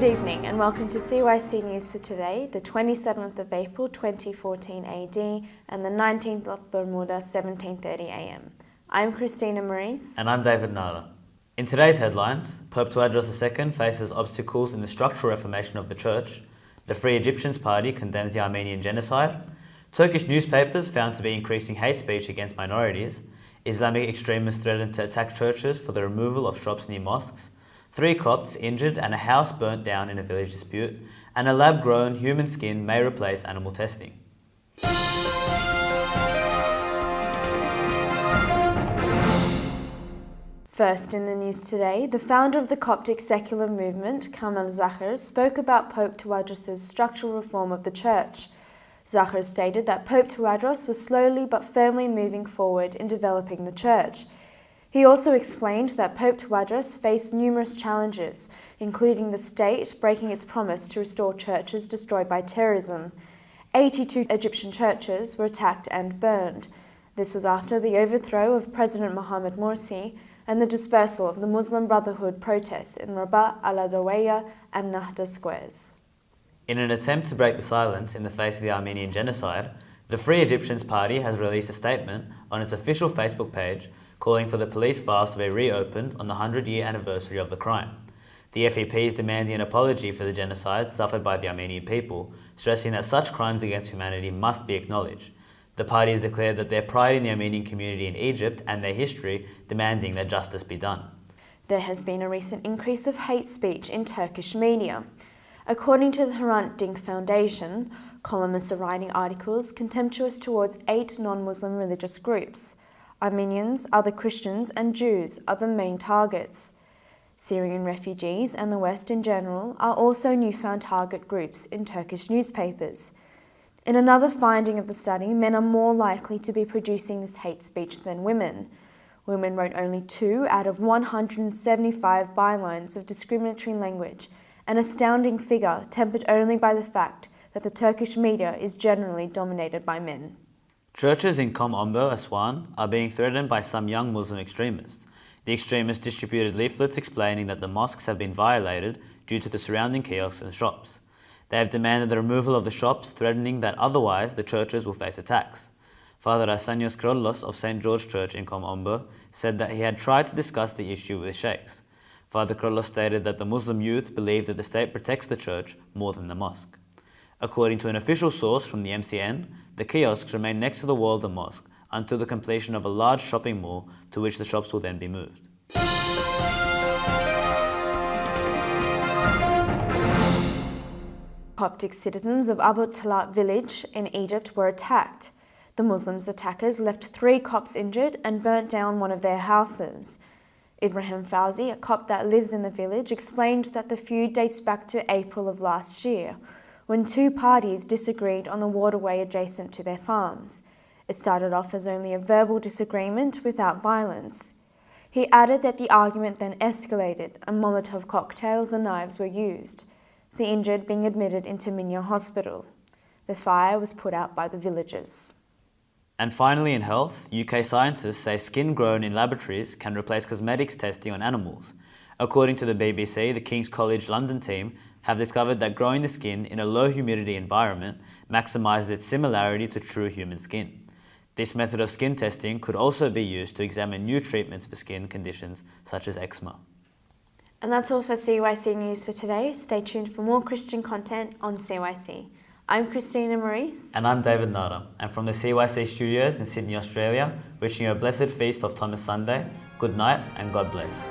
Good evening and welcome to CYC News for today, the 27th of April 2014 AD and the 19th of Bermuda 1730 AM. I'm Christina Maurice. And I'm David Nara. In today's headlines, Pope Tawadros II faces obstacles in the structural reformation of the Church, the Free Egyptians Party condemns the Armenian genocide, Turkish newspapers found to be increasing hate speech against minorities, Islamic extremists threaten to attack churches for the removal of shops near mosques, 3 Copts injured and a house burnt down in a village dispute, and a lab-grown human skin may replace animal testing. First in the news today, the founder of the Coptic secular movement, Kamal Zahir, spoke about Pope Tawadros' structural reform of the Church. Zahir stated that Pope Tawadros was slowly but firmly moving forward in developing the Church. He also explained that Pope Tawadros faced numerous challenges, including the state breaking its promise to restore churches destroyed by terrorism. 82 Egyptian churches were attacked and burned. This was after the overthrow of President Mohamed Morsi and the dispersal of the Muslim Brotherhood protests in Rabat, Al-Adawiya and Nahda squares. In an attempt to break the silence in the face of the Armenian genocide, the Free Egyptians Party has released a statement on its official Facebook page calling for the police files to be reopened on the 100-year anniversary of the crime. The FEP is demanding an apology for the genocide suffered by the Armenian people, stressing that such crimes against humanity must be acknowledged. The party has declared that their pride in the Armenian community in Egypt and their history, demanding that justice be done. There has been a recent increase of hate speech in Turkish media. According to the Hrant Dink Foundation, columnists are writing articles contemptuous towards 8 non-Muslim religious groups. Armenians, other Christians and Jews are the main targets. Syrian refugees and the West in general are also newfound target groups in Turkish newspapers. In another finding of the study, men are more likely to be producing this hate speech than women. Women wrote only 2 out of 175 bylines of discriminatory language, an astounding figure tempered only by the fact that the Turkish media is generally dominated by men. Churches in Ombo, Aswan, are being threatened by some young Muslim extremists. The extremists distributed leaflets explaining that the mosques have been violated due to the surrounding kiosks and shops. They have demanded the removal of the shops, threatening that otherwise the churches will face attacks. Father Asanios Krollos of St. George Church in Ombo said that he had tried to discuss the issue with sheikhs. Father Krollos stated that the Muslim youth believe that the state protects the church more than the mosque. According to an official source from the MCN, the kiosks remain next to the wall of the mosque until the completion of a large shopping mall to which the shops will then be moved. Coptic citizens of Abu Talat village in Egypt were attacked. The Muslims attackers left 3 Copts injured and burnt down one of their houses. Ibrahim Fauzi, a Copt that lives in the village, explained that the feud dates back to April of last year, when 2 parties disagreed on the waterway adjacent to their farms. It started off as only a verbal disagreement without violence. He added that the argument then escalated and Molotov cocktails and knives were used, the injured being admitted into Minya Hospital. The fire was put out by the villagers. And finally in health, UK scientists say skin grown in laboratories can replace cosmetics testing on animals. According to the BBC, the King's College London team have discovered that growing the skin in a low humidity environment maximizes its similarity to true human skin. This method of skin testing could also be used to examine new treatments for skin conditions such as eczema. And that's all for CYC News for today. Stay tuned for more Christian content on CYC. I'm Christina Maurice. And I'm David Nara. And from the CYC studios in Sydney, Australia, wishing you a blessed feast of Thomas Sunday. Good night and God bless.